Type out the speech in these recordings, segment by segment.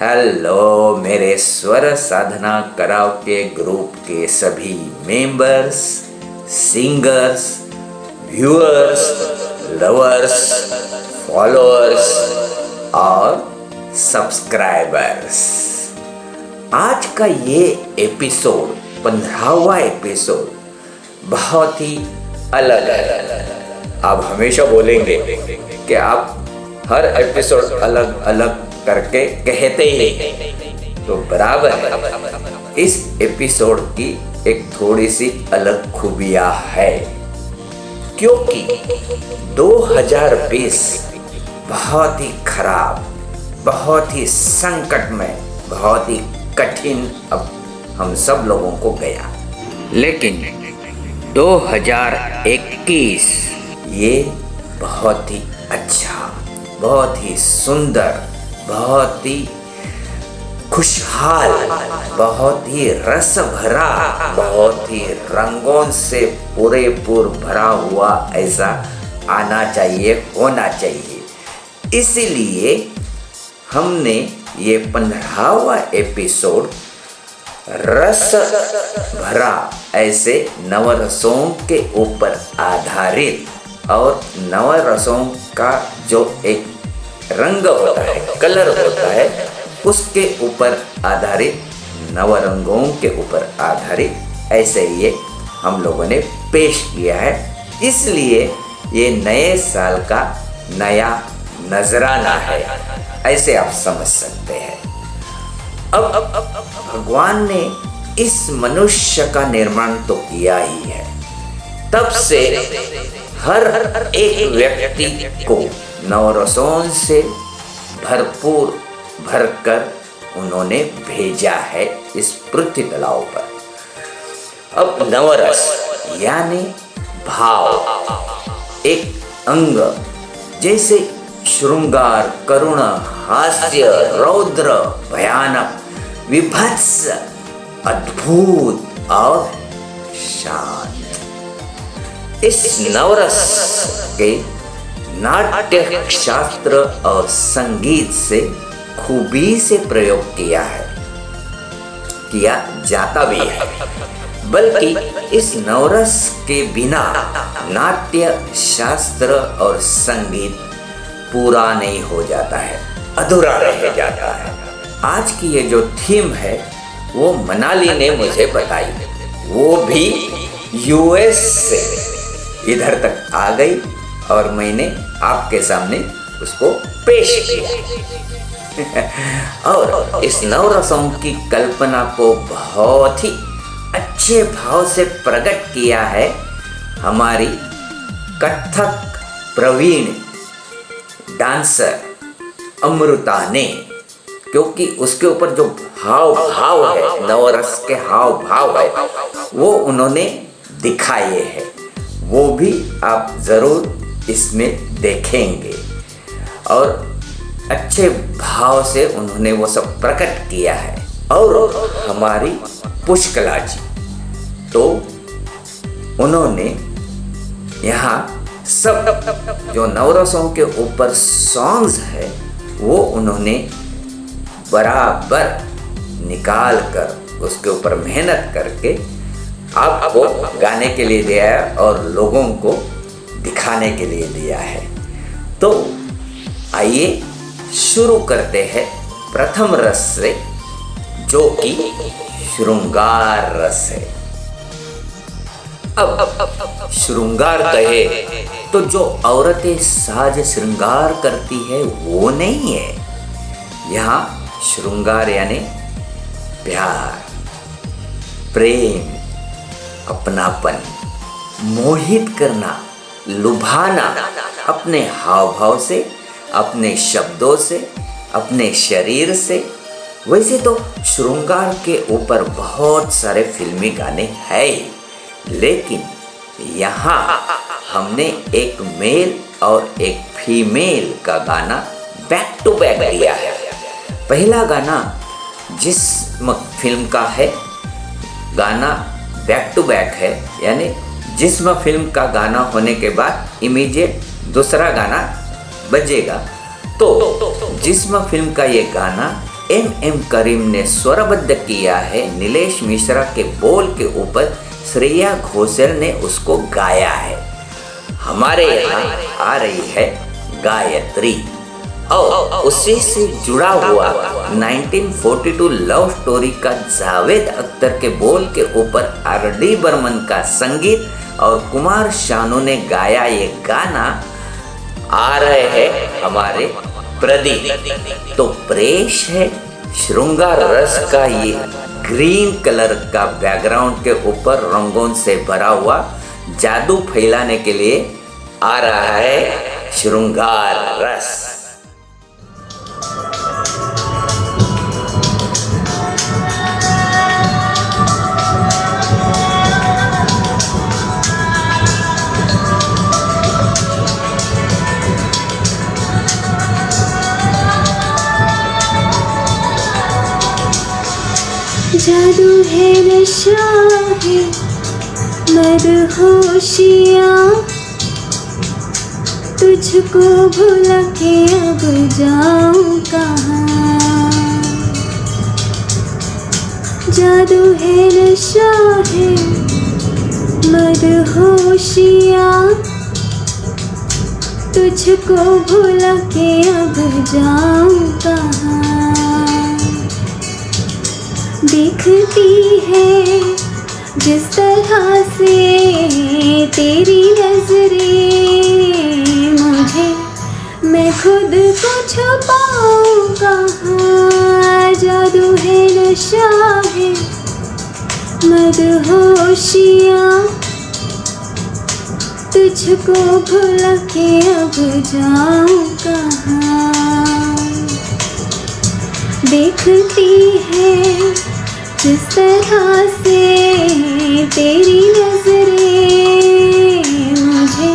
Hello मेरे स्वर साधना karaoke group के सभी members, singers, viewers, lovers, followers और सब्सक्राइबर्स। आज का ये एपिसोड 15वां एपिसोड बहुत ही अलग है। आप हमेशा बोलेंगे कि आप हर एपिसोड अलग अलग करके कहते ही, तो बराबर है। इस एपिसोड की एक थोड़ी सी अलग खूबियां है, क्योंकि 2020 बहुत ही खराब, बहुत ही संकट में, बहुत ही कठिन अब हम सब लोगों को गया। लेकिन 2021 ये बहुत ही अच्छा, बहुत ही सुंदर, बहुत ही खुशहाल, बहुत ही रस भरा, बहुत ही रंगों से पूरेपूर भरा हुआ ऐसा आना चाहिए, होना चाहिए। इसीलिए हमने ये 15वां एपिसोड रस भरा ऐसे नवरसों के ऊपर आधारित और नवरसों का जो एक रंग होता है, कलर होता है, उसके ऊपर आधारित, नवरंगों के ऊपर आधारित ऐसे ये हम लोगों ने पेश किया है। इसलिए ये नए साल का नया नजराना है, ऐसे आप समझ सकते हैं। अब भगवान ने इस मनुष्य का निर्माण तो किया ही है, तब से हर एक व्यक्ति को नवरसों से भरपूर भरकर उन्होंने भेजा है इस पृथ्वी तलाव पर। अब नवरस यानी भाव, एक अंग, जैसे श्रृंगार, करुणा, हास्य, रौद्र, भयानक, विभत्स, अद्भुत और शांत। इस नवरस के नाट्य शास्त्र और संगीत से खूबी से प्रयोग किया जाता भी है, बल्कि इस नवरस के बिना नाट्य शास्त्र और संगीत पूरा नहीं हो जाता है, अधूरा रह जाता है। आज की ये जो थीम है वो मनाली ने मुझे बताई, वो भी यूएस से इधर तक आ गई और मैंने आपके सामने उसको पेश किया। और इस नवरसों की कल्पना को बहुत ही अच्छे भाव से प्रकट किया है हमारी कथक प्रवीण डांसर अमृता ने, क्योंकि उसके ऊपर जो हाव भाव है, नवरस के हाव भाव है, वो उन्होंने दिखाए हैं। वो भी आप जरूर इसमें देखेंगे और अच्छे भाव से उन्होंने वो सब प्रकट किया है। और हमारी पुष्कला जी तो उन्होंने यहाँ सब जो नवरसों के ऊपर सॉन्ग्स है वो उन्होंने बराबर निकाल कर उसके ऊपर मेहनत करके आपको गाने के लिए दिया है और लोगों को दिखाने के लिए दिया है। तो आइए शुरू करते हैं प्रथम रस से, जो कि श्रृंगार रस है। अब श्रृंगार कहे तो जो औरतें साज श्रृंगार करती है वो नहीं है। यहाँ श्रृंगार यानी प्यार, प्रेम, अपनापन, मोहित करना, लुभाना, अपने हाव भाव से, अपने शब्दों से, अपने शरीर से। वैसे तो श्रृंगार के ऊपर बहुत सारे फिल्मी गाने हैं, लेकिन यहाँ हमने एक मेल और एक फीमेल का गाना बैक टू बैक दिया है। पहला गाना जिस फिल्म का है, गाना बैक टू बैक है, यानी जिस्म फिल्म का गाना होने के बाद इमीडिएट दूसरा गाना बजेगा। तो जिस्म फिल्म का ये गाना M. करीम ने स्वरबद्ध किया है, नीलेश मिश्रा के बोल के ऊपर श्रेया घोषाल ने उसको गाया है। हमारे यहाँ आ रही है गायत्री और उसी से जुड़ा हुआ 1942 लव स्टोरी का जावेद अख्तर के बोल के ऊपर R.D. बर्मन का संगीत और कुमार शानू ने गाया ये गाना। आ रहे हैं हमारे प्रदीप। तो प्रेश है श्रृंगार रस का ये ग्रीन कलर का बैकग्राउंड के ऊपर रंगों से भरा हुआ जादू फैलाने के लिए आ रहा है श्रृंगार रस। जादू है नशा है मदहोशियाँ, तुझको भुला के अब जाऊँ कहाँ। जादू है नशा है मदहोशियाँ, तुझको भुला के अब जाऊँ कहाँ। दिखती है जिस तरह से तेरी नजरें मुझे, मैं खुद को छुपाऊं कहाँ। जादू है नशा है मदहोशियाँ, तुझको भुला के अब जाऊं कहाँ। देखती है जिस तरह से तेरी नजरें मुझे,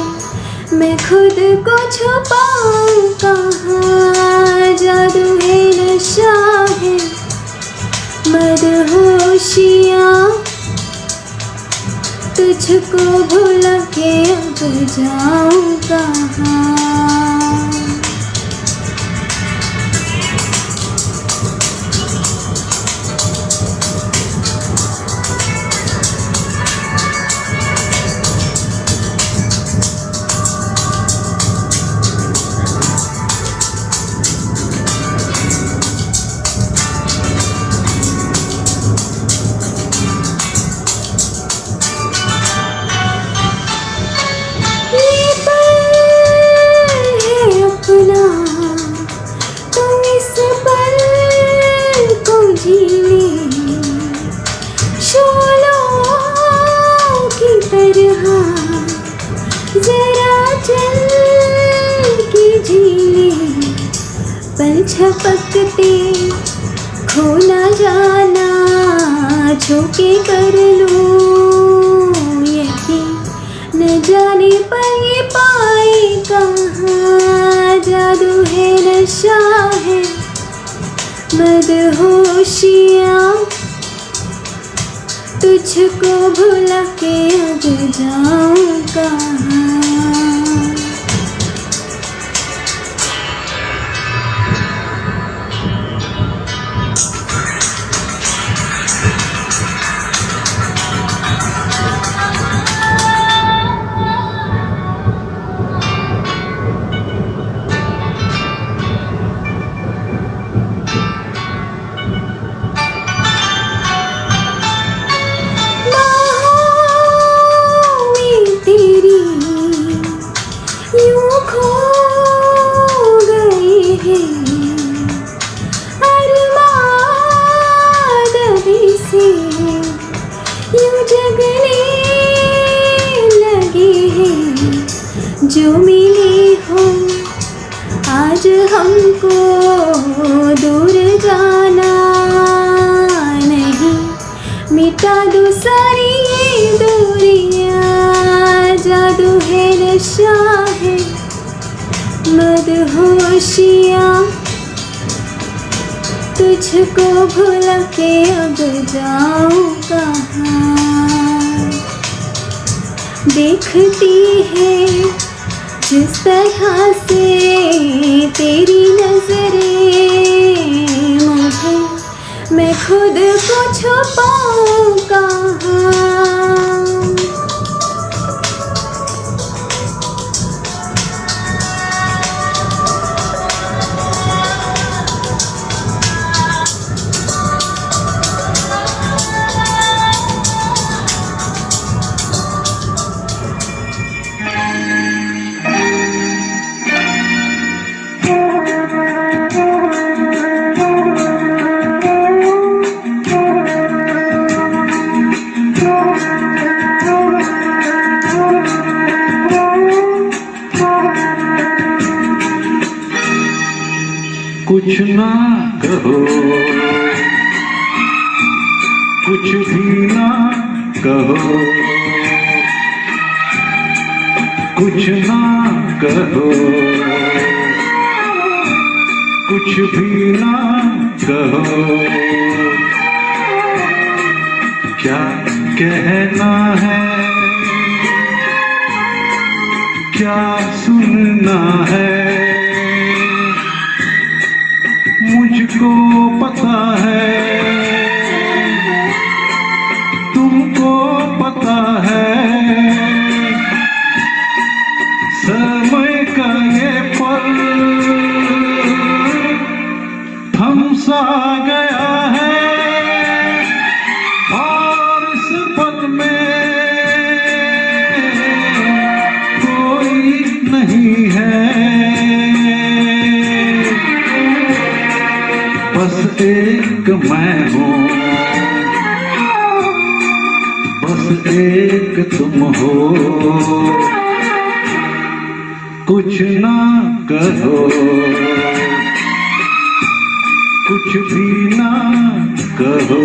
मैं खुद को छुपाऊं कहाँ। जादू है नशा है मदहोशियाँ, तुझको भुला के अब जाऊं कहाँ। झपकते खो ना जाना, छूके कर लूं यकीन, न जाने पर ये पाए कहाँ। जादू है नशा है मदहोशियाँ, तुझको भुला के अब जाऊं कहाँ। जो मिले हो आज हमको, दूर जाना नहीं, मिटा दो सारी ये दूरियां। जादू है नशा है मदहोशियाँ, तुझको भुला के अब जाऊं कहाँ। देखती है जिस तरह से तेरी नजरें मुझे, मैं खुद को छुपाऊं कहाँ। कुछ ना कहो, कुछ भी ना कहो, कुछ ना कहो, कुछ भी ना कहो। क्या कहना है, क्या सुनना है, मुझको पता है, तुमको पता है। समय का ये पल थमसा गया है, और इस पल में कोई नहीं है। बस एक मैं हूँ, बस एक तुम हो। कुछ ना कहो, कुछ भी ना कहो।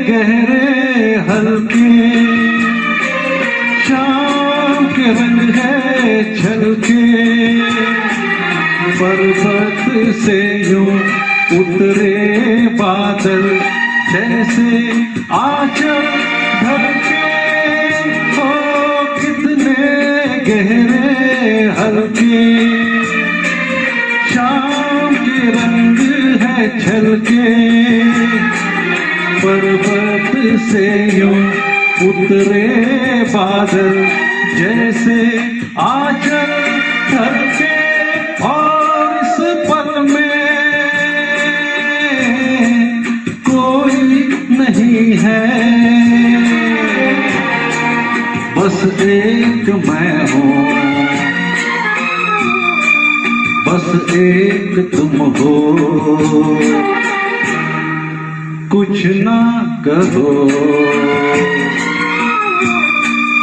गहरे हल्के शाम के रंग है छलके, पर्वत से यूं उतरे बादल जैसे आंचल ढके। हो कितने गहरे हल्के शाम के रंग है छलके, पर्वत से यूं उतरे बादल जैसे आंचल ढके। और इस पल में कोई नहीं है, बस एक मैं हूँ, बस एक तुम हो। कुछ ना कहो,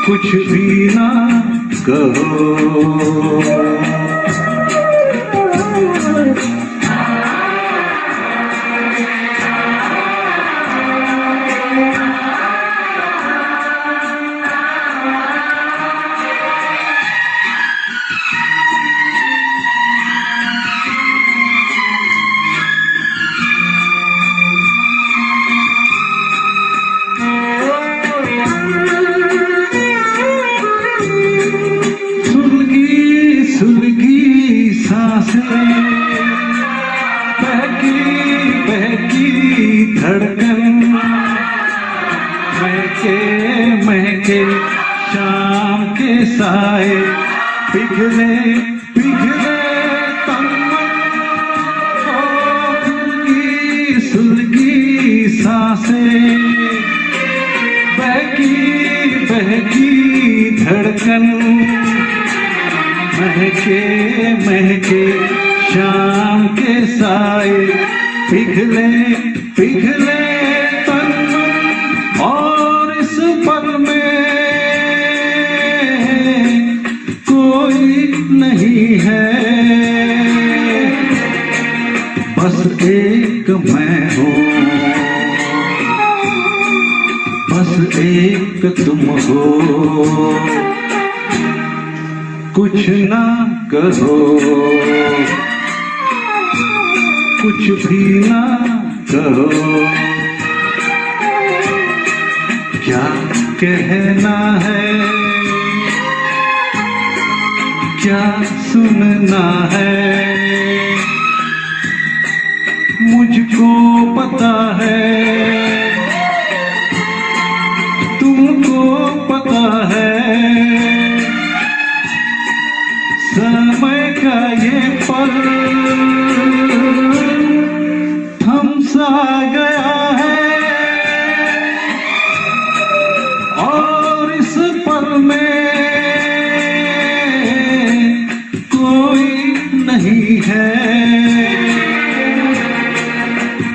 कुछ भी ना कहो। बहकी बहकी धड़कन, महके महके शाम के साए, पिघले पिघले तन मन। सुलगी सांसें, बहकी बहकी धड़कन, महके महके शाम के साए, पिघले पिघले तन मन। और इस पल में कोई नहीं है, बस एक मैं हूँ, बस एक तुम हो। कुछ ना कहो, कुछ भी ना कहो, क्या कहना है, क्या सुनना है, मुझको पता है, तुमको पता है, समय का ये पल थम सा गया है, और इस पल में कोई नहीं है,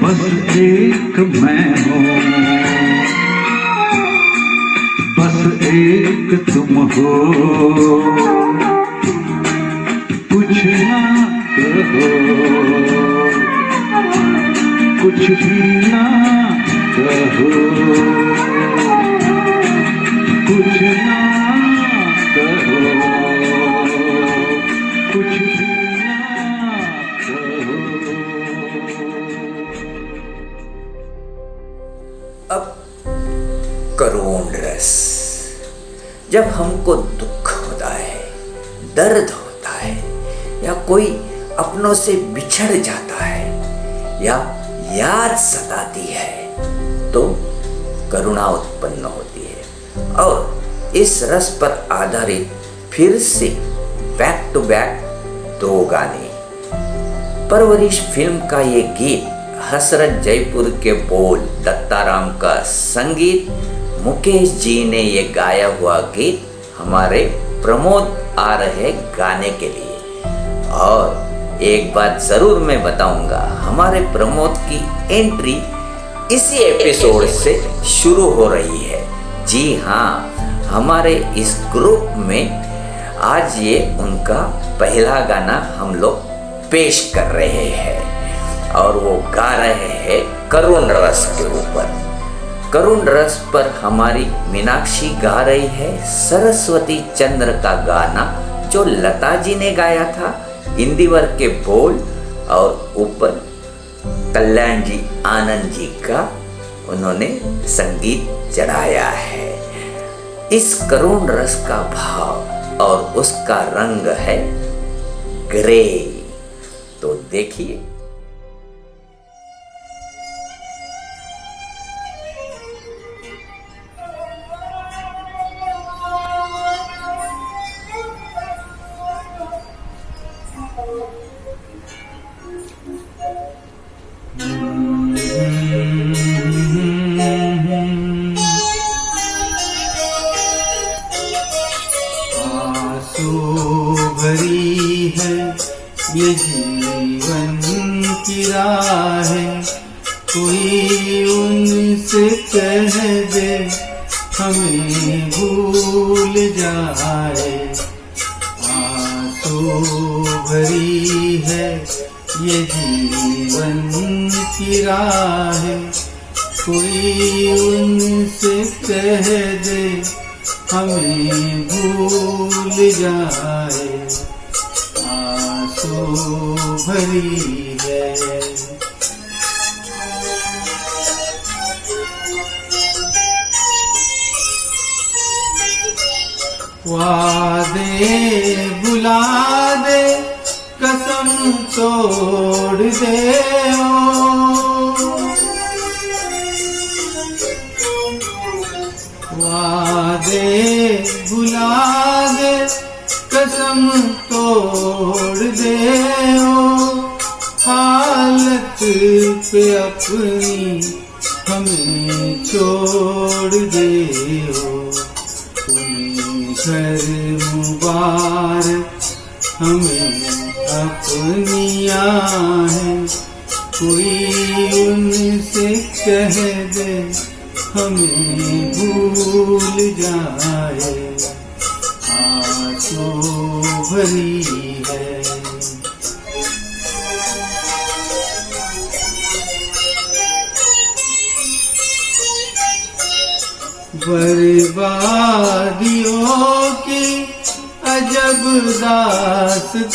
बस एक मैं हूँ, बस एक तुम हो, कुछ ना कहो, कुछ भी ना कहो, कुछ ना कहो, कुछ भी ना कहो। अब करुण रस। जब हमको दुख होता है, दर्द होता है, या कोई अपनों से बिछड़ जाता है, या याद सताती है, तो करुणा उत्पन्न होती है। और इस रस पर आधारित फिर से बैक टू बैक 2 गाने। परवरिश फिल्म का ये गीत, हसरत जयपुर के बोल, दत्ताराम का संगीत, मुकेश जी ने ये गाया हुआ गीत हमारे प्रमोद आ रहे गाने के लिए। और एक बात जरूर मैं बताऊंगा, हमारे प्रमोद की एंट्री इसी एपिसोड से शुरू हो रही है। जी हाँ, हमारे इस ग्रुप में आज ये उनका पहला गाना हम लोग पेश कर रहे हैं, और वो गा रहे हैं करुण रस के ऊपर। करुण रस पर हमारी मीनाक्षी गा रही है सरस्वती चंद्र का गाना, जो लता जी ने गाया था, इंदिवर के बोल, और ऊपर कल्याण जी आनंद जी का उन्होंने संगीत चढ़ाया है। इस करुण रस का भाव और उसका रंग है ग्रे। तो देखिए। भरी है ये जीवन की राहें, कोई उनसे कह दे हमें भूल जाए। आंसू भरी है ये जीवन की राहें, कोई उनसे कह दे हमें भूल जाए। आंसू भरी है वादे बुला दे, कसम तोड़ दे वादे बुला दे, कसम तोड़ दे हालत पे अपनी हमें छोड़ दे घर मुबारक हमें अपनी आहें, कोई उनसे कह दे हमें भूल जाए। आंसू भरी है बर्बादियों की अजब दास्तां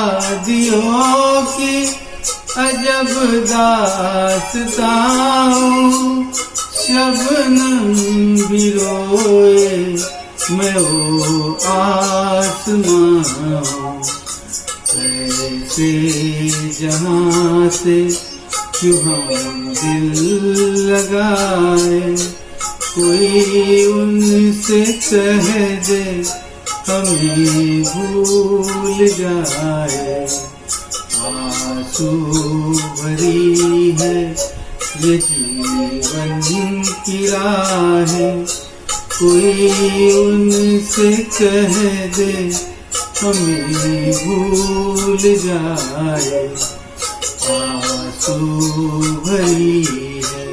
बर्बादियों की अजब दास्तां शबनम भी रोए मैं वो आसमां ऐसे जहाँ से क्यों हम दिल लगाए कोई उनसे कह दे हमें भूल जाए आंसू भरी है ये जीवन की राहें कोई उनसे कह दे हमें भूल जाए आंसू भरी है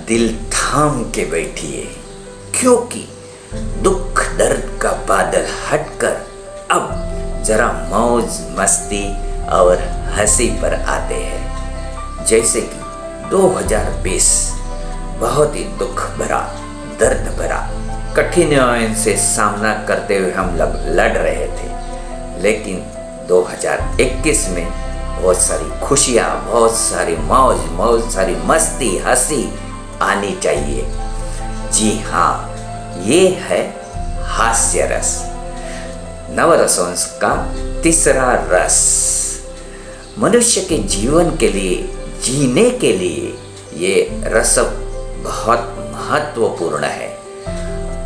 दिल थाम के बैठिए, क्योंकि दुख दर्द का बादल हटकर अब जरा मौज मस्ती और हंसी पर आते हैं। जैसे कि 2020 बहुत ही दुख भरा, दर्द भरा, कठिनाइयों से सामना करते हुए हम लोग लड़ रहे थे, लेकिन 2021 में बहुत सारी खुशियाँ, बहुत सारी मौज, बहुत सारी मस्ती, हंसी आनी चाहिए। जी हाँ, ये है हास्य रस, नवरसों का तीसरा रस। मनुष्य के जीवन के लिए, जीने के लिए ये रस बहुत महत्वपूर्ण है।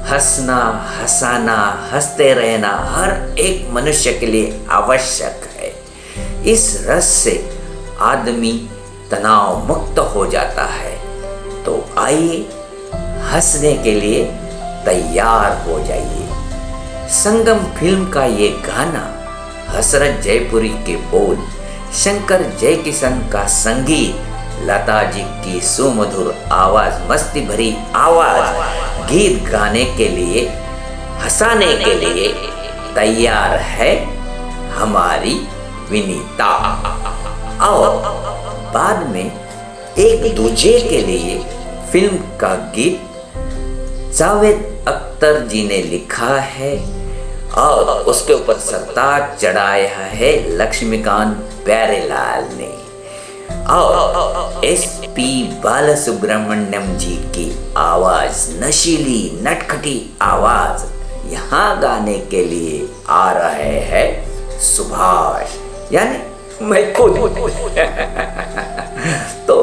हंसना, हंसाना, हंसते रहना हर एक मनुष्य के लिए आवश्यक है। इस रस से आदमी तनाव मुक्त हो जाता है। तो आइए हंसने के लिए तैयार हो जाइए। संगम फिल्म का ये गाना, हसरत जयपुरी के बोल, शंकर जयकिशन का संगीत, लता जी की सुमधुर आवाज, मस्ती भरी आवाज, गीत गाने के लिए, हंसाने के लिए तैयार है हमारी विनीता। और बाद में एक दूजे के लिए फिल्म का गीत जावेद अख्तर जी ने लिखा है और उसके ऊपर सरताज चढ़ाया है लक्ष्मीकांत प्यारेलाल ने। और SP बालासुब्रमण्यम जी की आवाज, नशीली नटखटी आवाज, यहाँ गाने के लिए आ रहे हैं सुभाष, यानी मैं खुद। तो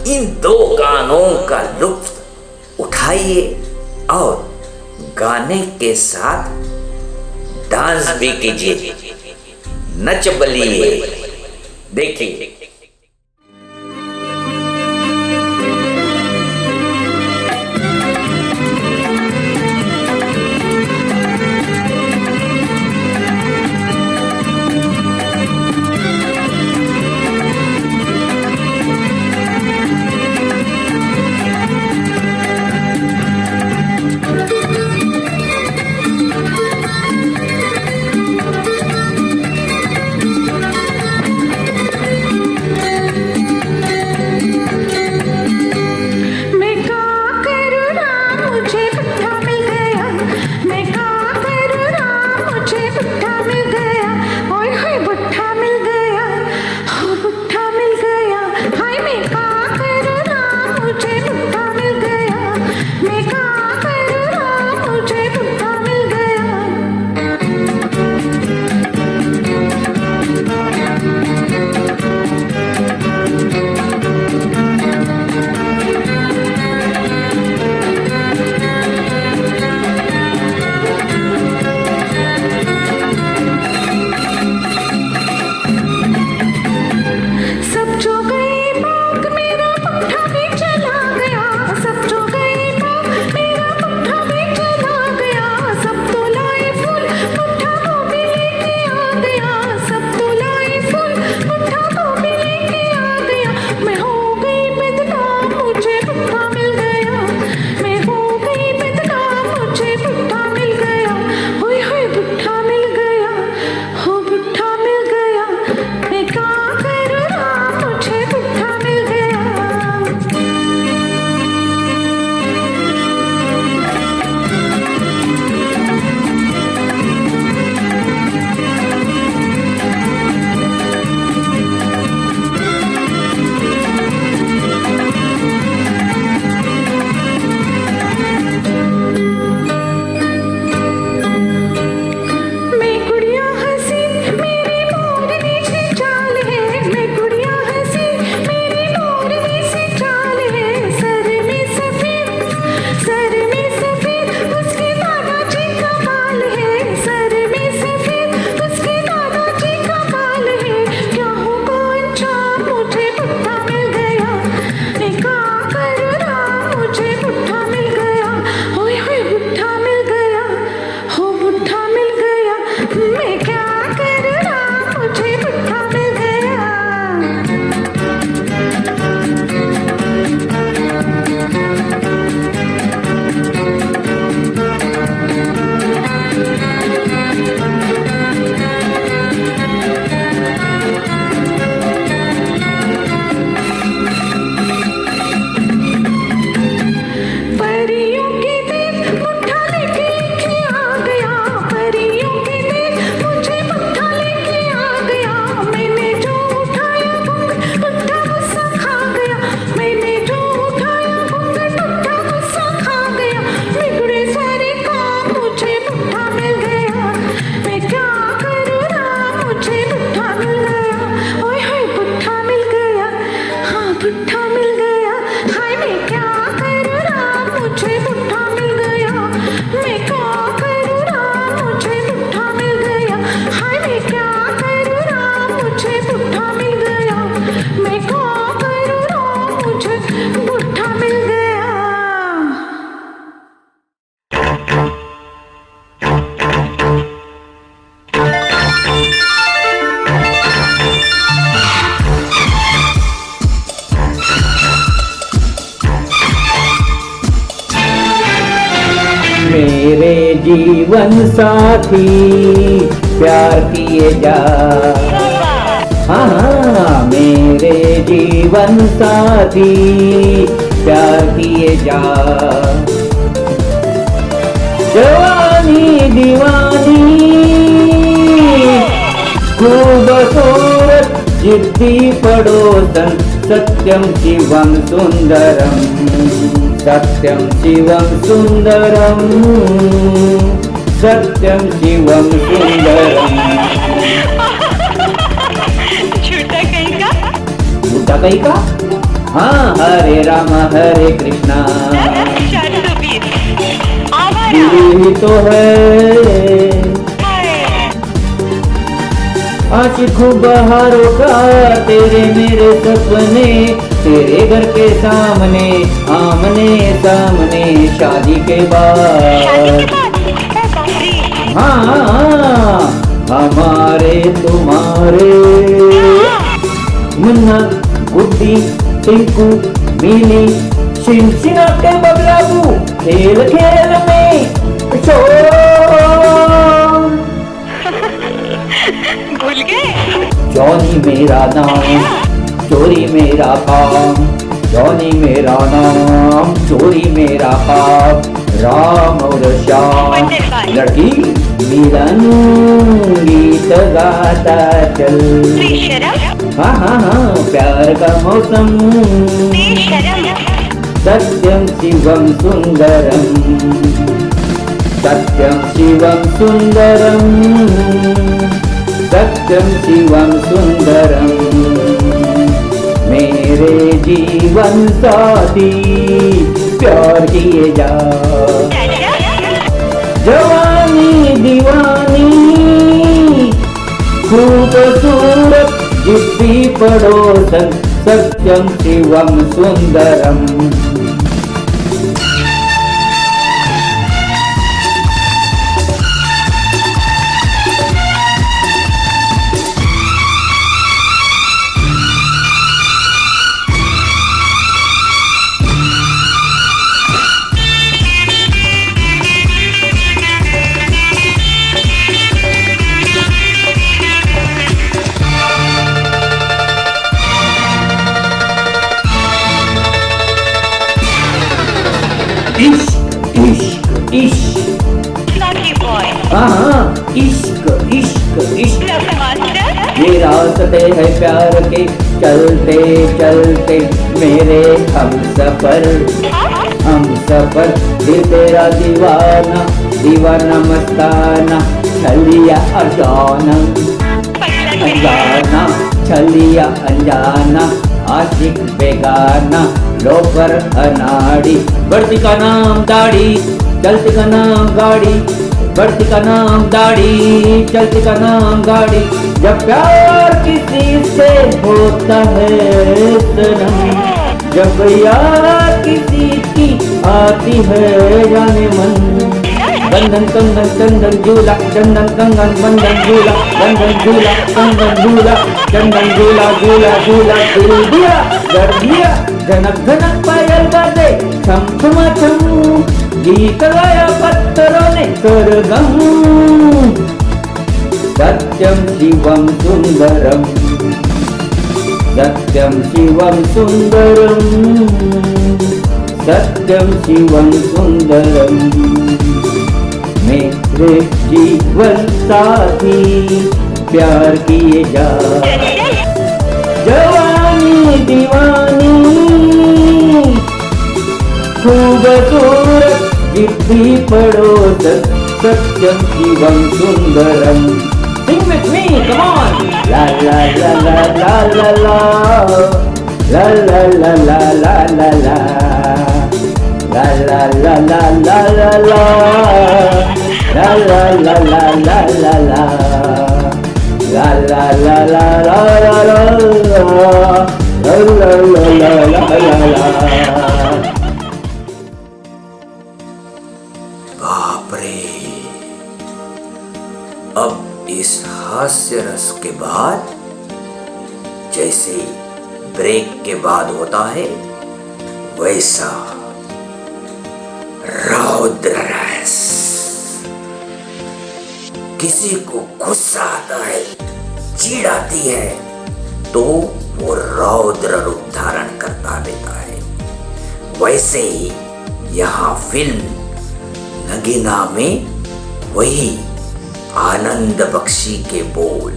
इन दो गानों का लुत्फ उठाइए और गाने के साथ डांस भी कीजिए, नच बलिए। देखिए मेरे जीवन साथी प्यार किए जा। हाँ हाँ, मेरे जीवन साथी प्यार किए जा। जवानी दीवानी खूबसूरत जिद्दी पड़ोसन सत्यम शिवम सुंदरम, सत्यम शिवम सुंदरम, सत्यम शिवम सुंदरम। झूठा कहीं का? झूठा कहीं का? हाँ, हरे राम हरे कृष्णा, ही तो है आशिकों बहारों का तेरे मेरे सपने, तेरे घर के सामने आमने सामने शादी के बाद। हाँ, हमारे तुम्हारे मुन्ना गुड्डी टिंकू मिनी शिनशिना के बबलाबू खेल खेल में भूल गए? जॉनी मेरा नाम चोरी मेरा काम, जॉनी मेरा नाम चोरी मेरा काम, राम और श्याम लड़की मिलन गीत गाता चल। हाँ हाँ हाँ, प्यार का मौसम सत्यम शिवम सुंदरम, सत्यम शिवम सुंदरम, सत्यम शिवम सुंदरम। मेरे जीवन साथी प्यार किए जा। जवानी दीवानी खूबसूरत जिद्दी पड़ोसन सत्यम शिवम सुंदरम। इश्क इश्क इश्क, हाँ इश्क इश्क इश्क। ये रास्ते है प्यार के चलते चलते मेरे हम सफर, हम सफर। दिल तेरा दीवाना दीवाना मस्ताना छलिया अनजाना, अनजाना छलिया अनजाना आशिक बेगाना लोफर अनाड़ी। बढ़ती का नाम दाढ़ी चलती का नाम गाड़ी, बढ़ती का नाम दाढ़ी चलती का नाम गाड़ी। जब प्यार किसी से होता है सनम, जब यार किसी की आती है जाने मन। बंधन कंगन चंदन झूला चंदन कंगन बंधन झूला बंधन झूला कंगन झूला चंदन झूला झूला झूला दिल दिया कर दिया। जनक जनक पायल बाजे छम छम छम, गीत गाया पत्थरों ने सरगम। सत्यम शिवम सुंदरम, सत्यम शिवम सुंदरम, सत्यम शिवम सुंदरम। मेरे जीवन साथी प्यार किए जा। जवानी दीवानी खूबसूरत जिद्दी पड़ोसन सत्यम Shivam Sundaram. Sing with me, come on! La la la la la la la, la la la la la la la, la la la la la la la, la la la la la la la, la la la la la la la, la la la la la la। बाप रे, अब इस हास्य रस के बाद जैसे break के बाद होता है वैसा रौद्र रस। किसी को गुस्सा आता है, चिढ़ आती है, तो वो रौद्र रूप धारण करता देता है। वैसे ही यहाँ फिल्म नगीना में वही आनंद बख्शी के बोल,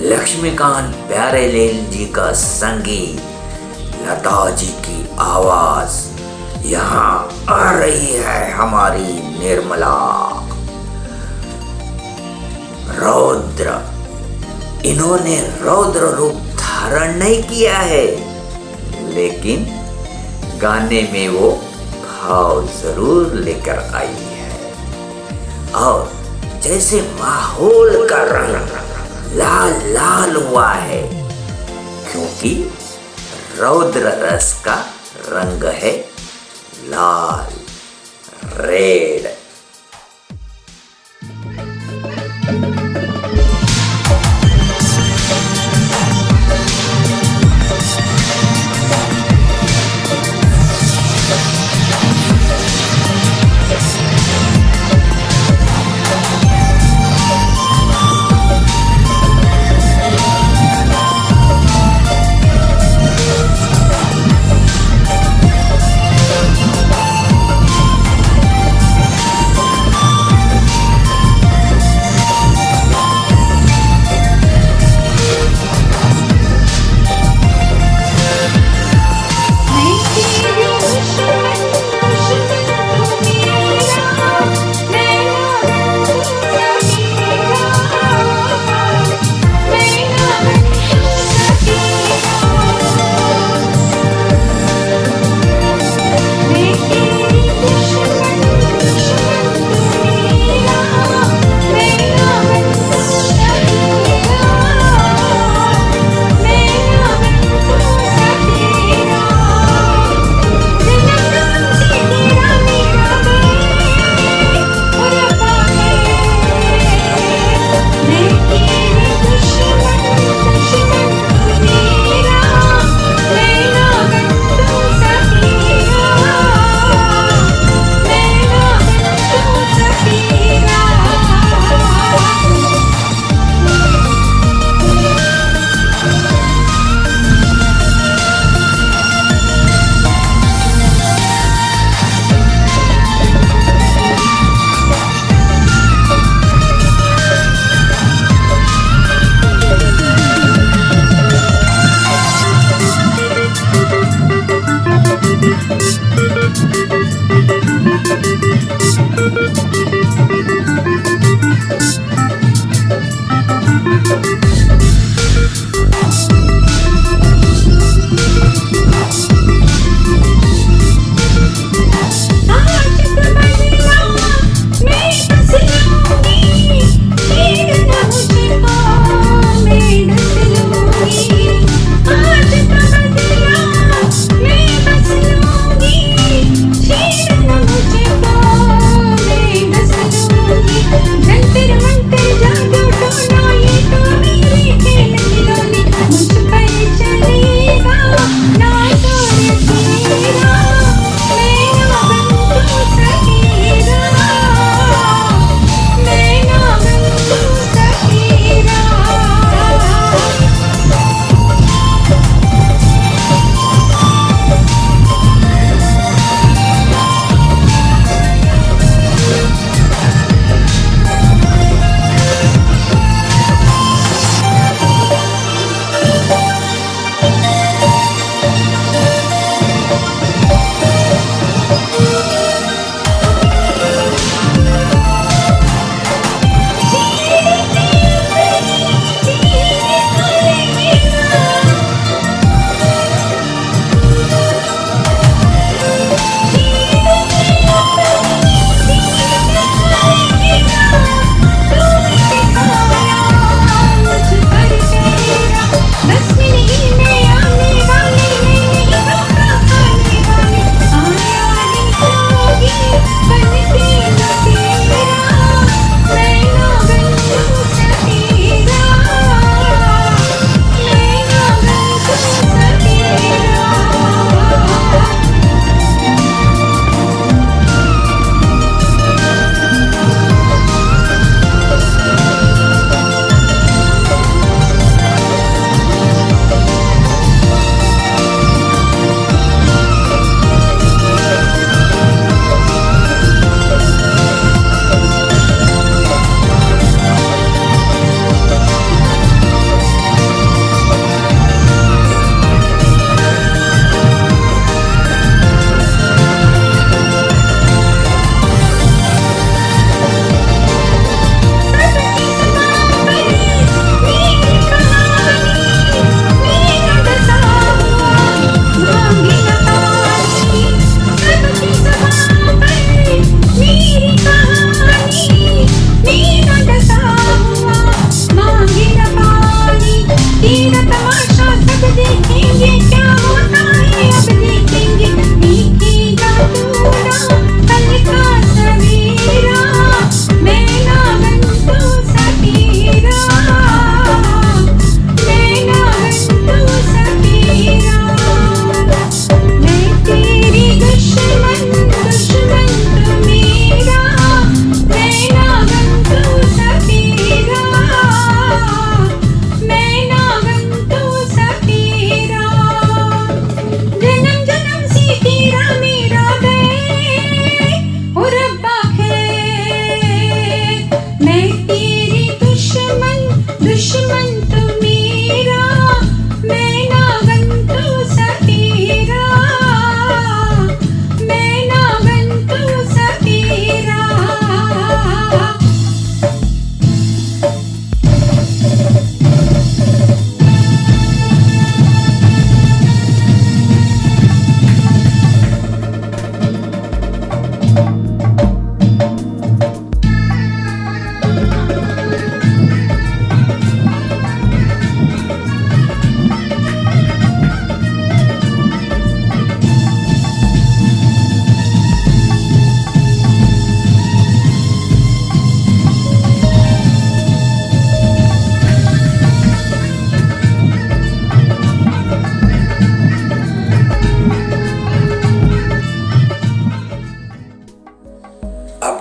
लक्ष्मीकांत प्यारेलाल जी का संगीत, लता जी की आवाज यहाँ आ रही है हमारी निर्मला। रौद्र, इन्होंने रौद्र रूप धारण नहीं किया है, लेकिन गाने में वो भाव जरूर लेकर आई है। और जैसे माहौल का रंग लाल लाल हुआ है, क्योंकि रौद्र रस का रंग है लाल, रेड।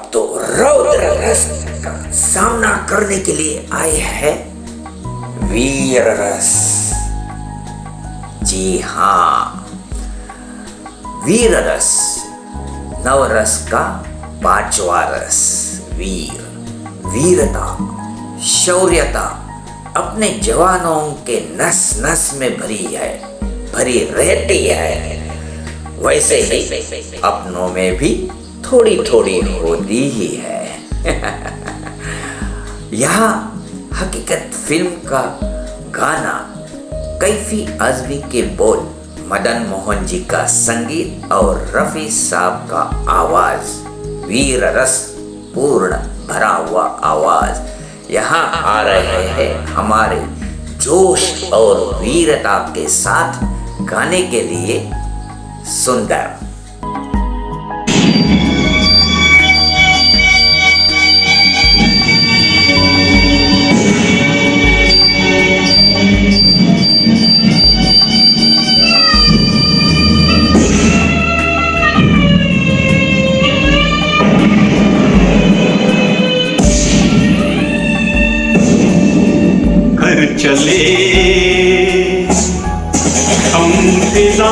अब तो रौद्र रस का सामना करने के लिए आए हैं वीर रस। जी हाँ, वीर रस नवरस का 5वां रस। वीरता, शौर्यता अपने जवानों के नस नस में भरी रहती है। वैसे ही अपनों में भी थोड़ी थोड़ी होती ही है। यहाँ हकीकत फिल्म का गाना कैफी आजमी के बोल, मदन मोहन जी का संगीत और रफी साहब का आवाज, वीर रस पूर्ण भरा हुआ आवाज यहाँ आ रहे हैं हमारे जोश और वीरता के साथ गाने के लिए। सुंदर चले हम फिजा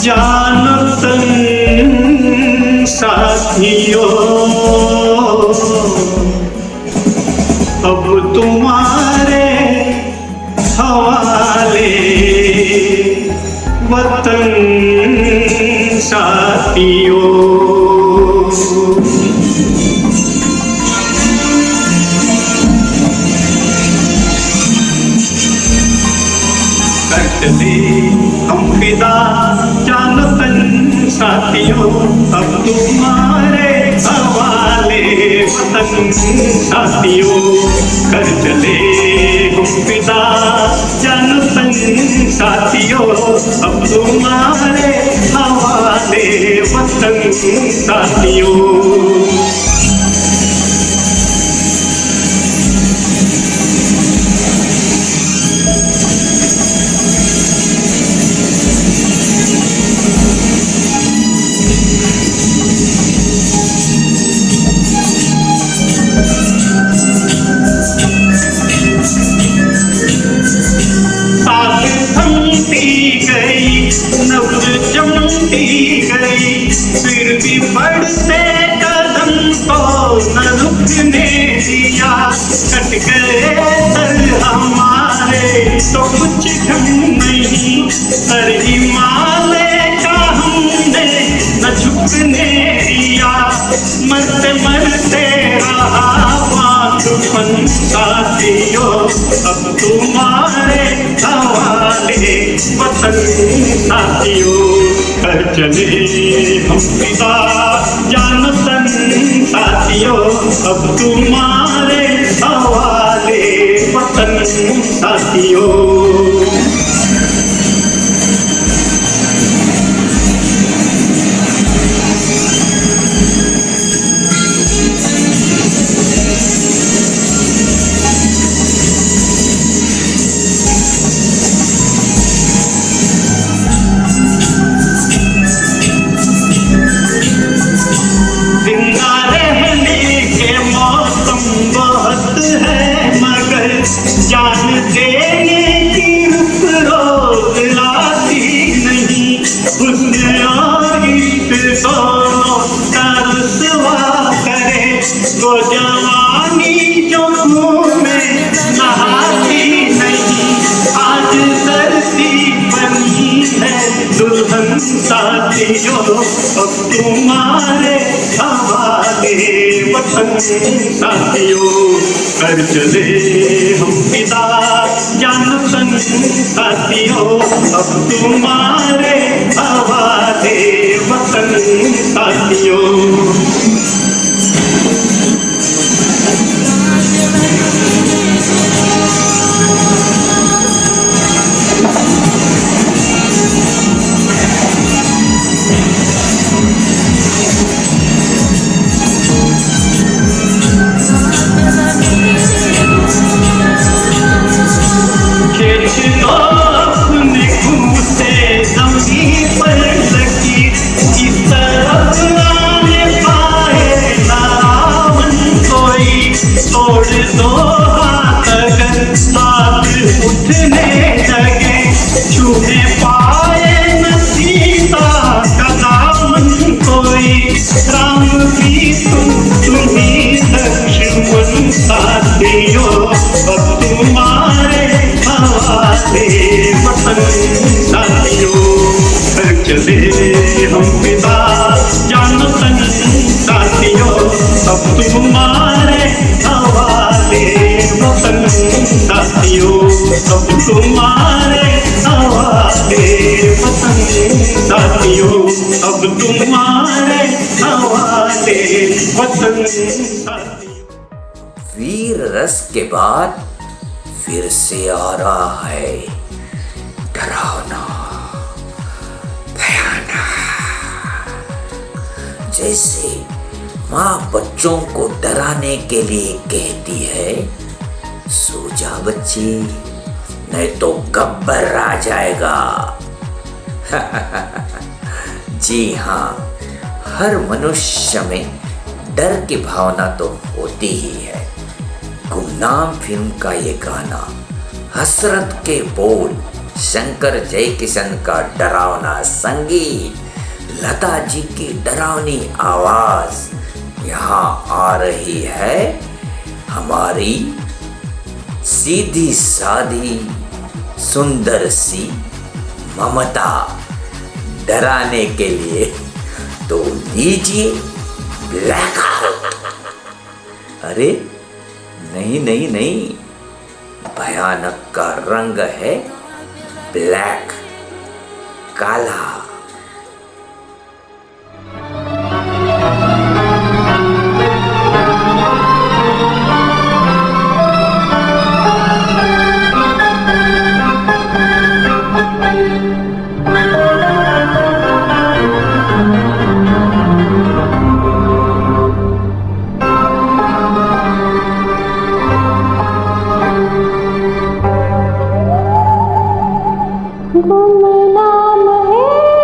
जानतन साथियों, अब तुम्हारे हवाले वतन साथियों। हम फिदा जानतन साथियों, अब तुम्हारे हवाले वतन साथियों। कर चले हम फिदा जानतन साथियों, अब तुम्हारे हवाले वतन साथियों। फिर भी बढ़ते कदम को न रुकने दिया। कट गए सर हमारे तो कुछ कम नहीं, सर हिमालय का हमने न झुकने दिया। मरते मरते रहा दुश्मन साथियों, अब तुम्हारे हवाले वतन साथियों। कर चले हम फिदा जानतन साथियों, अब तुम्हारे हवाले वतन साथियों। जवानी जो मुँह में नहाती नहीं, आज धरती बनी है दुल्हन साथियों, अब तुम्हारे हवाले वतन साथियों। कर चले हम फिदा जानतन साथियों, अब तुम्हारे हवाले वतन साथियों। पर लगी इस तरफ आने साथियों अब तुम्हारे हवाले वतन, साथियों अब तुम्हारे हवाले वतन, साथियों। वीर रस के बाद फिर से आ रहा है डरावना, भयानक। जैसे माँ बच्चों को डराने के लिए कहती है, सो जा बच्चे, नहीं तो गब्बर आ जाएगा। जी हाँ, हर मनुष्य में डर की भावना तो होती ही है। गुमनाम फिल्म का ये गाना, हसरत के बोल, शंकर जयकिशन का डरावना संगीत, लता जी की डरावनी आवाज, यहाँ आ रही है हमारी सीधी सादी सुंदर सी ममता डराने के लिए। तो लीजिए ब्लैक आउट। अरे नहीं नहीं नहीं, भयानक का रंग है ब्लैक, काला। गुमनाम है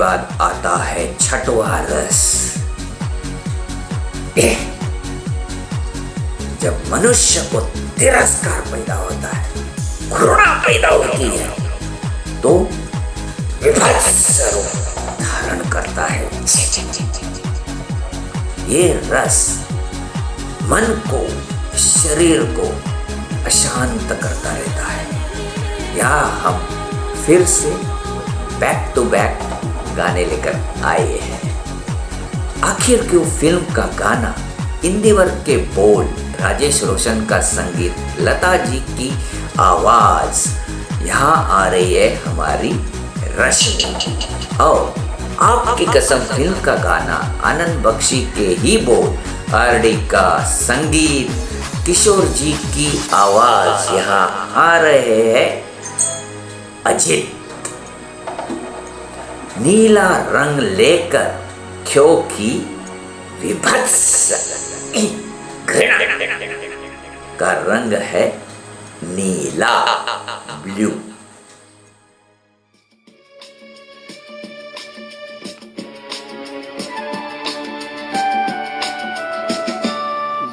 बाद आता है छठवां रस। जब मनुष्य को तिरस्कार पैदा होता है, घृणा पैदा होती है, तो विभत्स रूप धारण करता है। ये रस मन को, शरीर को अशांत करता रहता है। यहाँ हम फिर से बैक टू बैक गाने लेकर आए हैं। आखिर क्यों फिल्म का गाना, इंदिवर के बोल, राजेश रोशन का संगीत, लता जी की आवाज, यहाँ आ रही है हमारी रश्मि। और आपकी कसम फिल्म का गाना, आनंद बख्शी के ही बोल, आरडी का संगीत, किशोर जी की आवाज, यहाँ आ रहे हैं अजित। नीला रंग लेकर, क्योंकि विभत्स घृणा का रंग है नीला, ब्लू।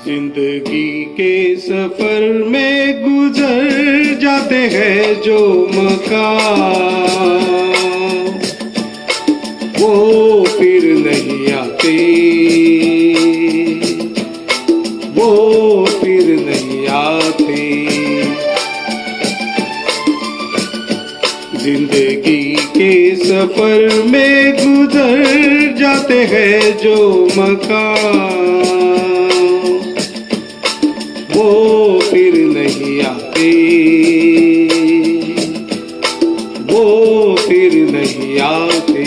जिंदगी के सफर में गुजर जाते हैं जो मकाम, वो फिर नहीं आते, वो फिर नहीं आते। जिंदगी के सफर में गुजर जाते हैं जो मकाम, वो फिर नहीं आते, वो फिर नहीं आते।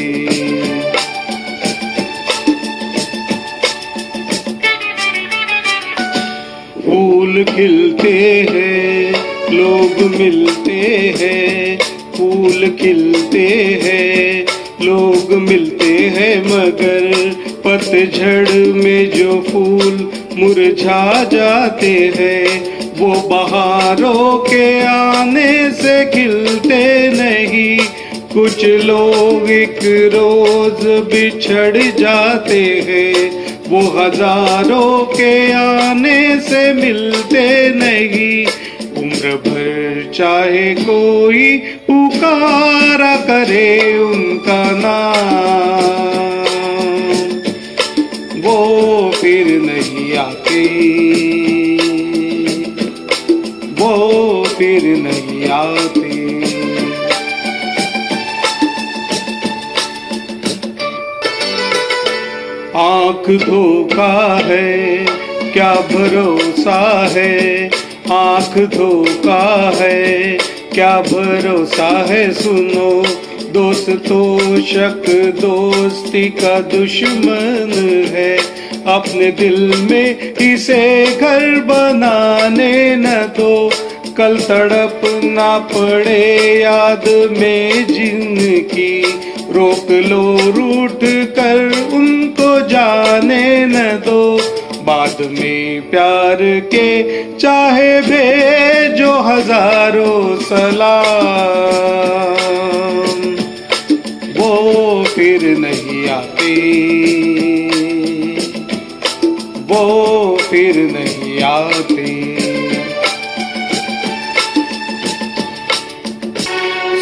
फूल खिलते हैं, लोग मिलते हैं, फूल खिलते हैं, लोग मिलते हैं, मगर पतझड़ में जो फूल मुरझा जाते हैं, वो बहारों के आने से खिलते नहीं। कुछ लोग एक रोज बिछड़ जाते हैं, वो हजारों के आने से मिलते नहीं। उम्र भर चाहे कोई पुकारा करे उनका नाम, वो फिर नहीं आते, वो फिर नहीं आते। आँख धोखा है, क्या भरोसा है, आँख धोखा है, क्या भरोसा है। सुनो दोस्तों, शक दोस्ती का दुश्मन है, अपने दिल में इसे घर बनाने न दो। कल तड़प ना पड़े याद में जिनकी, रोक लो रूठ कर उनको जाने न दो। बाद में प्यार के चाहे भेजो हजारों सलाम, वो फिर नहीं आते, वो फिर नहीं आते।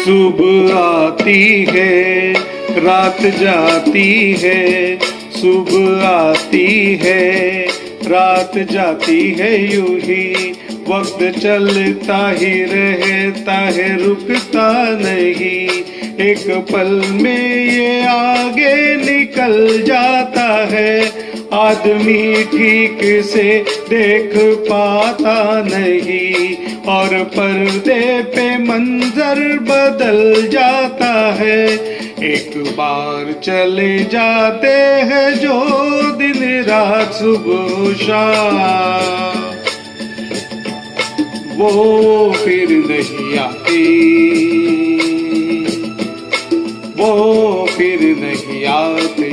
सुबह आती है, रात जाती है, सुबह आती है, रात जाती है, यूं ही वक्त चलता ही रहता है, रुकता नहीं। एक पल में ये आगे निकल जाता है, आदमी ठीक से देख पाता नहीं, और पर्दे पे मंजर बदल जाता है। एक बार चले जाते हैं जो दिन रात सुबह शाम, वो फिर नहीं आते, वो फिर नहीं आते।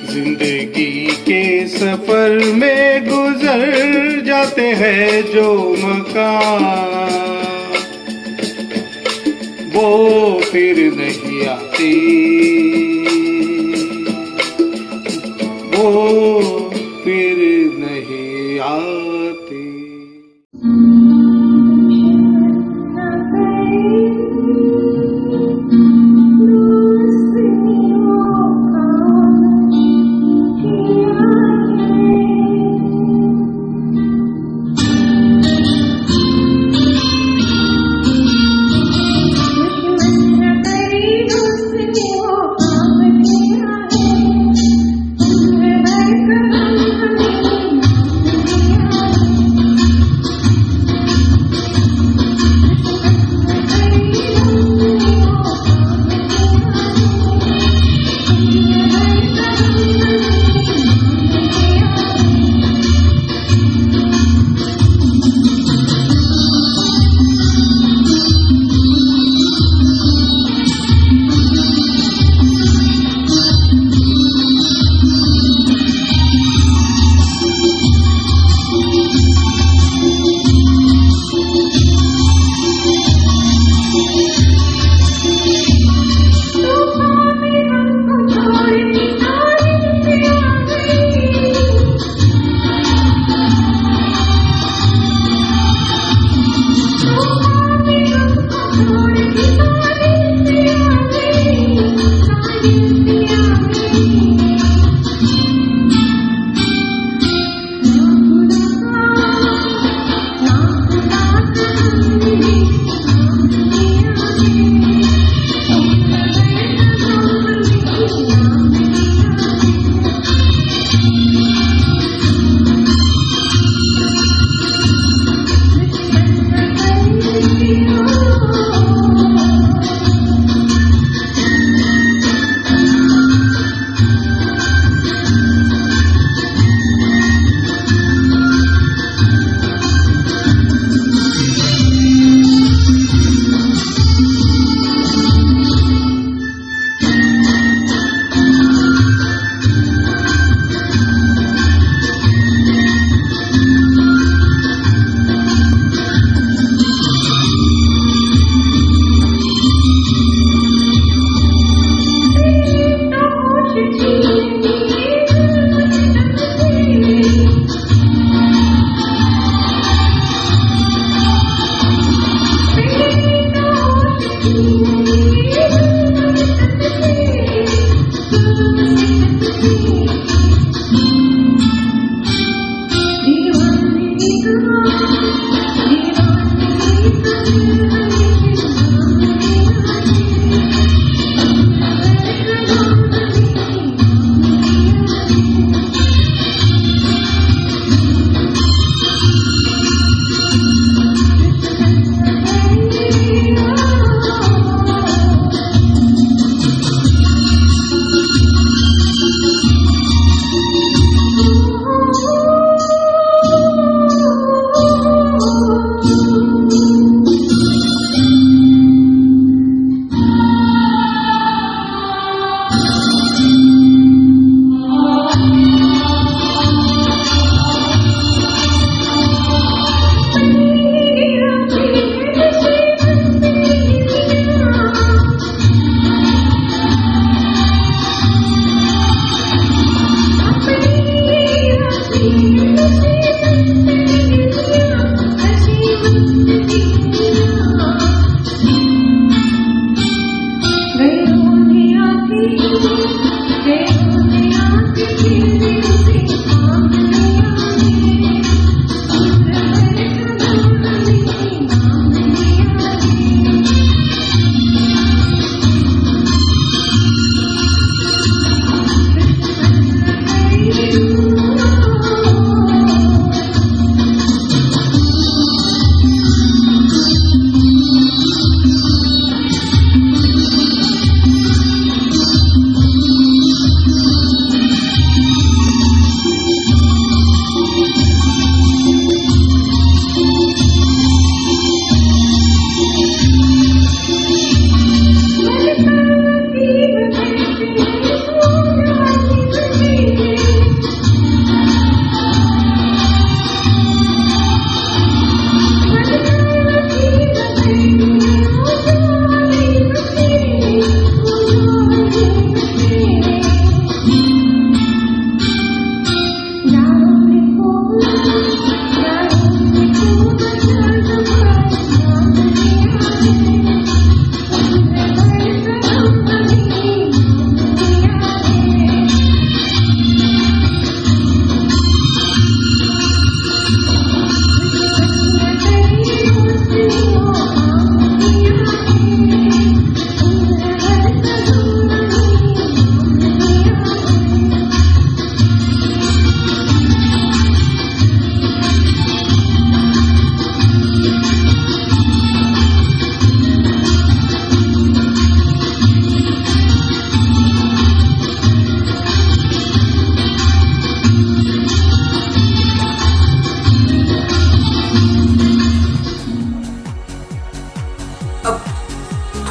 जिंदगी के सफर में गुजर जाते हैं जो मकाम, वो फिर नहीं आती, वो फिर नहीं आती।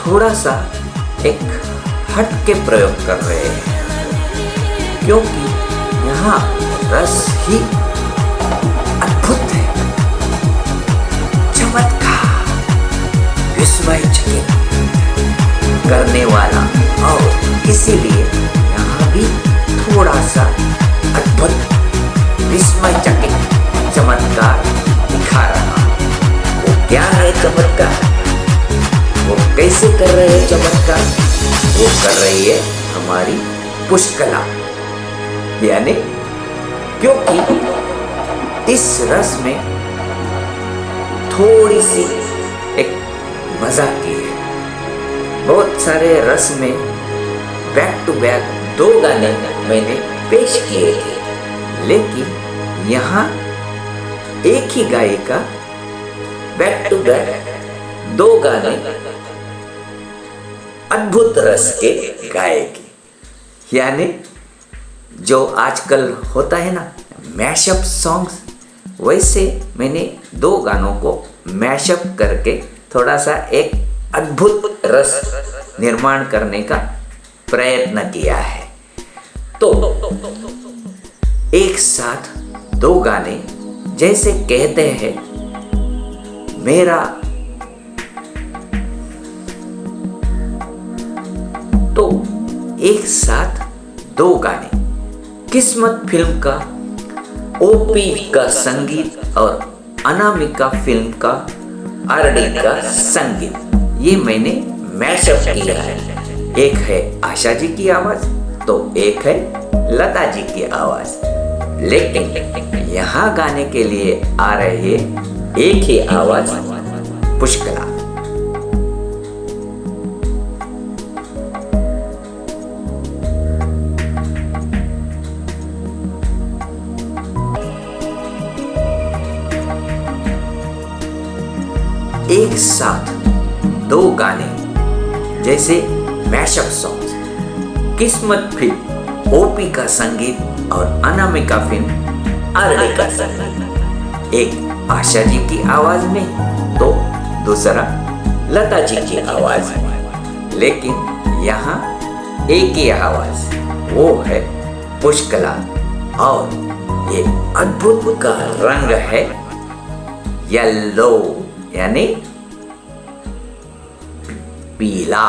थोड़ा सा एक हट के प्रयोग कर रहे हैं, क्योंकि यहाँ रस ही अद्भुत है, चमत्कार, विस्मयचकित करने वाला, और इसीलिए यहाँ भी थोड़ा सा अद्भुत, विस्मयचकित चमत्कार दिखा रहा। वो क्या है चमत्कार? वो कैसे कर रहे हैं चमत्कार? वो कर रही है हमारी पुष्कला, यानी क्योंकि इस रस में थोड़ी सी एक मजाक की है। बहुत सारे रस में बैक टू बैक 2 गाने मैंने पेश किए थे, लेकिन यहाँ एक ही गायिका बैक टू बैक 2 गाने अद्भुत रस के गाएगी। यानी जो आजकल होता है ना मैशअप सॉन्ग्स, वैसे मैंने 2 गानों को मैशअप करके थोड़ा सा एक अद्भुत रस निर्माण करने का प्रयत्न किया है। तो एक साथ 2 गाने, जैसे कहते हैं मेरा, तो एक साथ 2 गाने, किस्मत फिल्म का ओपी का संगीत और अनामिका फिल्म का आरडी का संगीत, ये मैंने मैशअप किया है। एक है आशा जी की आवाज, तो एक है लता जी की आवाज, लेकिन यहाँ गाने के लिए आ रही है एक ही आवाज, पुष्कला। एक साथ 2 गाने, जैसे मैशअप सॉन्ग्स, किस्मत फिल्म ओपी का संगीत और अनामिका फिल्म आरडी का संगीत, एक आशा जी की आवाज में तो दूसरा लता जी की आवाज में, लेकिन यहाँ एक ही आवाज, वो है पुष्कला, और ये अद्भुत का रंग है येलो, यानी पीला।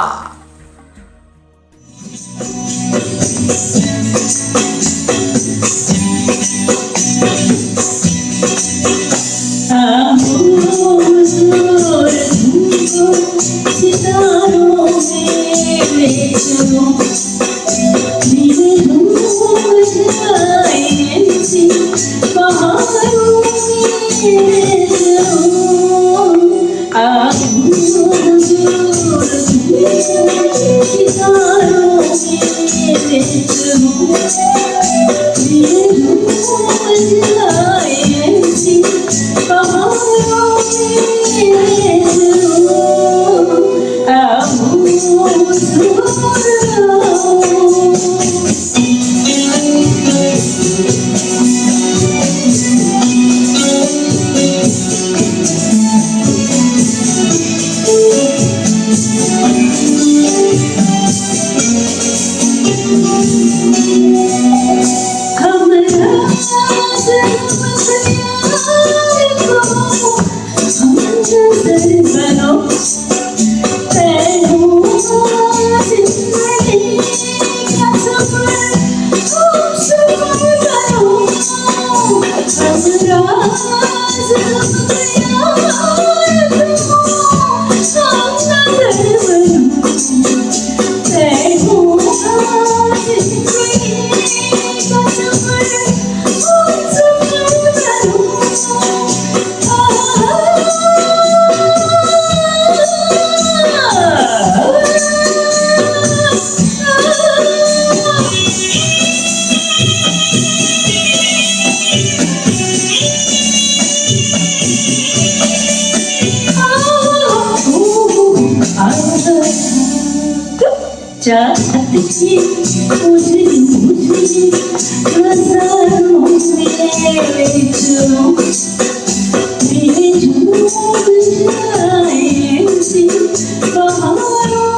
Bye.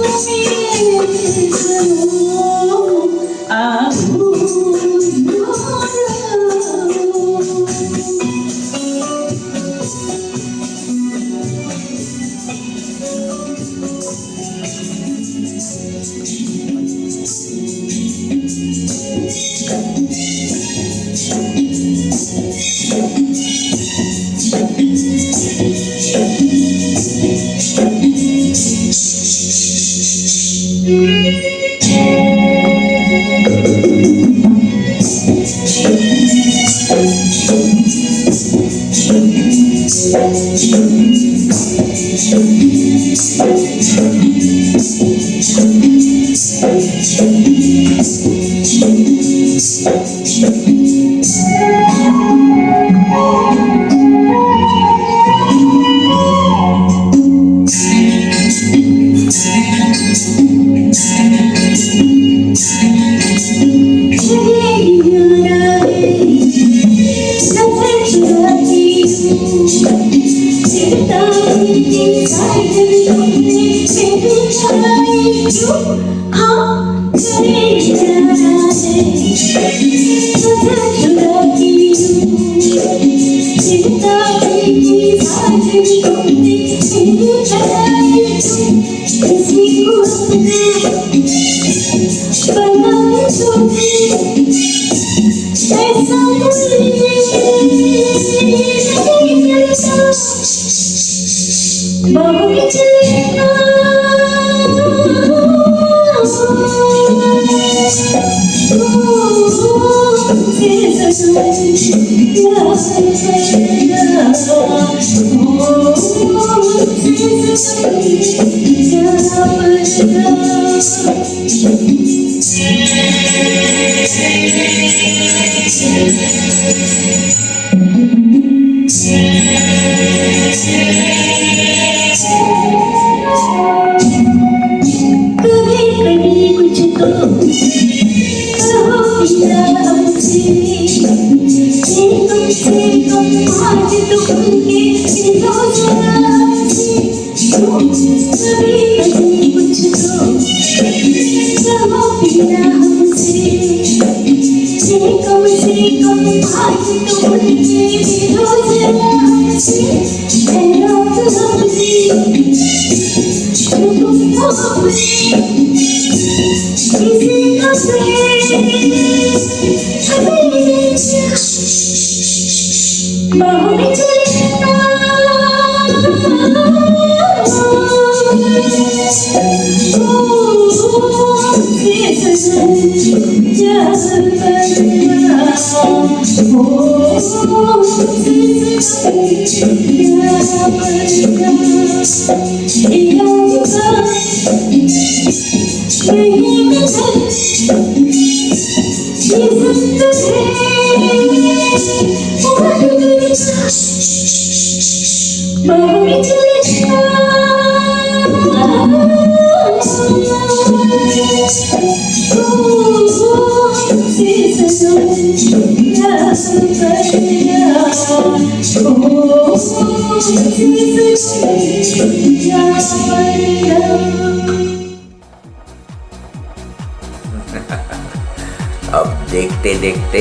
अब देखते देखते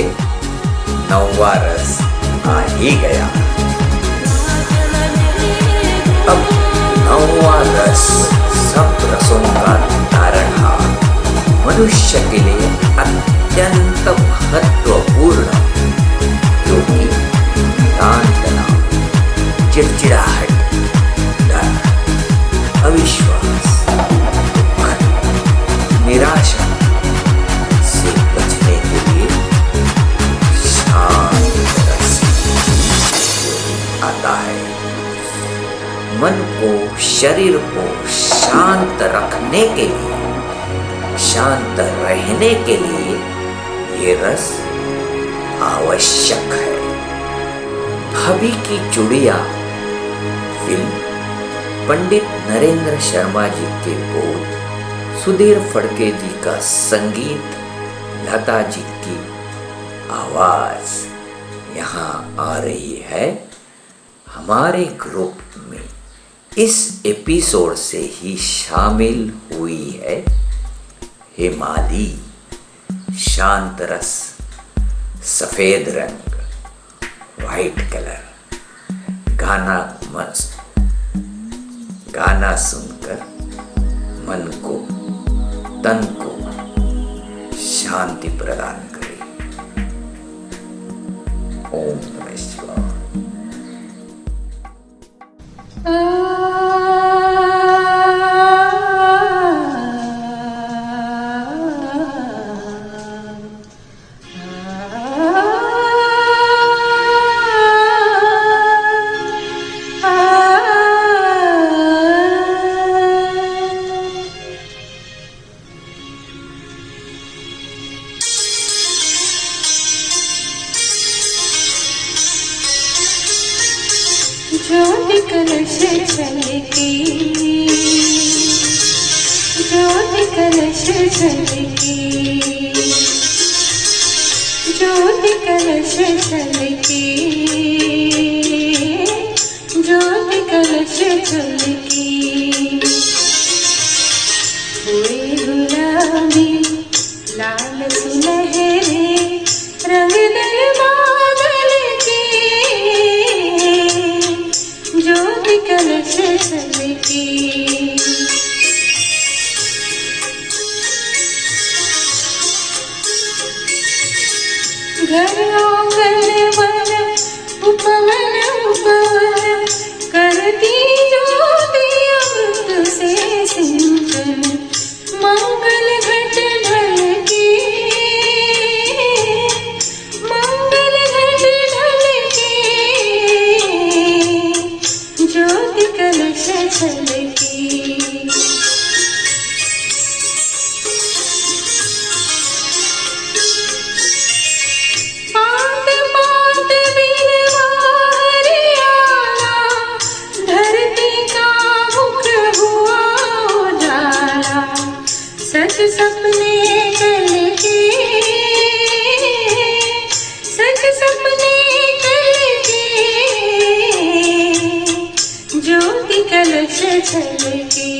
9वां रस आ ही गया। अब 9वां रस सब रसों का तारणहार मनुष्य के लिए अत्यंत महत्वपूर्ण, क्योंकि तान-तनाव, चिड़चिड़ाहट, डर, अविश्वास, निराशा से बचने के लिए शांत रस आता है। मन को, शरीर को शांत रखने के लिए, शांत रहने के लिए ये रस आवश्यक है। भाभी की चूड़िया फिल्म पंडित नरेंद्र शर्मा जी के बोल, सुधीर फड़के जी का संगीत, लता जी की आवाज यहाँ आ रही है हमारे ग्रुप में। इस एपिसोड से ही शामिल हुई है हिमाली, शांत रस, सफेद रंग, वाइट कलर। गाना सुनकर मन को, तन को शांति प्रदान करे। ओम नमः शिवाय। कलश छलकी, ज्योति कलश छलकी, ज्योति कलश छलकी, ज्योति कलश छलकी। हुए गुलाबी लाल सुनहरे रंग दल बादल के, ज्योति कलश छलकी। घर आंगन वन उपवन उपवन करती ज्योति अमृत से सिंचन, मंगल घट ढलकी, मंगल घट ढलकी, ज्योति कलश छलकी। पात पात बिरवारियाला, धरती का मुख हुआ उजाला, सच सपने कल के, सच सपने कल के, ज्योति कलश छलकी।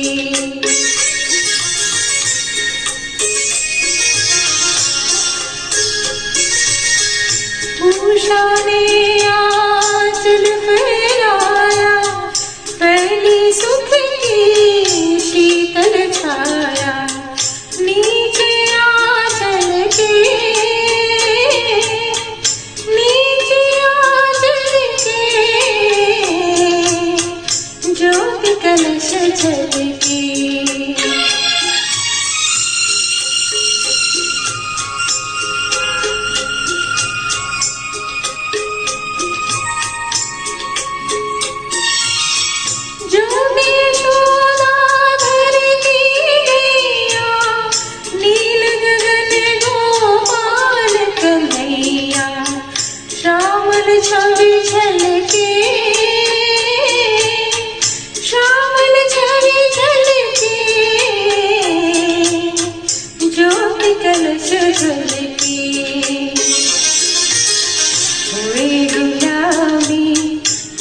उषा ने आंचल फैलाया, फैली सुख की शीतल छाया, नीचे आंचल के, नीचे आंचल के, ज्योति कलश छलकी। जो यशोदा धरती गैया, नील गगन गोपाल कन्हैया, श्यामल छवि छलके, श्यामल छवि छलके, ज्योति कलश छलकी। हुए गुलाबी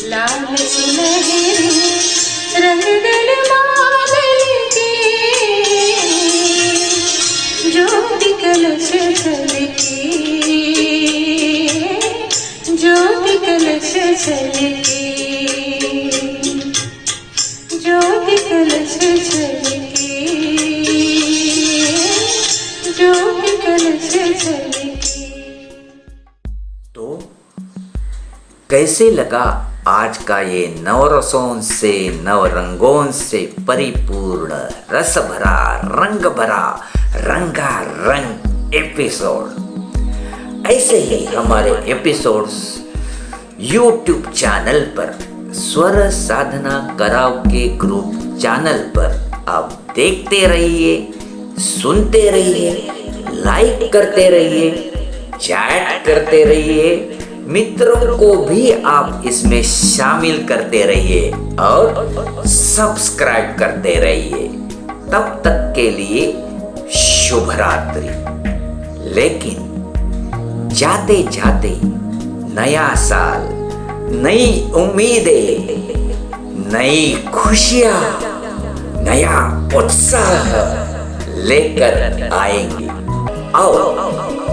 लाल सुनहरे रंग दल बादल के, ज्योति कलश छलकी, ज्योति कलश छलकी, ज्योति कलश छलकी, ज्योति कलश छलकी। तो कैसे लगा आज का ये नवरसों से नवरंगों से परिपूर्ण रस भरा रंग भरा रंगा रंग एपिसोड। ऐसे ही हमारे एपिसोड्स YouTube चैनल पर स्वर साधना कराओके ग्रुप चैनल पर आप देखते रहिए, सुनते रहिए, लाइक करते रहिए, चैट करते रहिए, मित्रों को भी आप इसमें शामिल करते रहिए और सब्सक्राइब करते रहिए। तब तक के लिए शुभ रात्रि। लेकिन जाते जाते नया साल, नई उम्मीदें, नई खुशियां, नया उत्साह लेकर आएंगे। और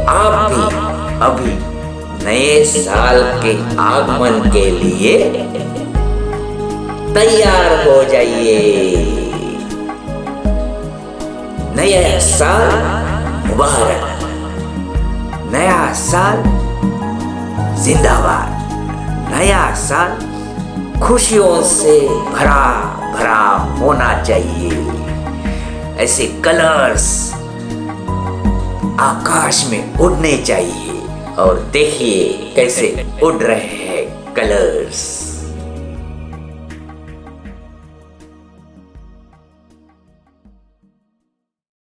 आप भी अभी नए साल के आगमन के लिए तैयार हो जाइए। नया साल मुबारक, नया साल जिंदाबाद, नया साल खुशियों से भरा भरा होना चाहिए। ऐसे कलर्स आकाश में उड़ने चाहिए और देखिए कैसे उड़ रहे हैं कलर्स।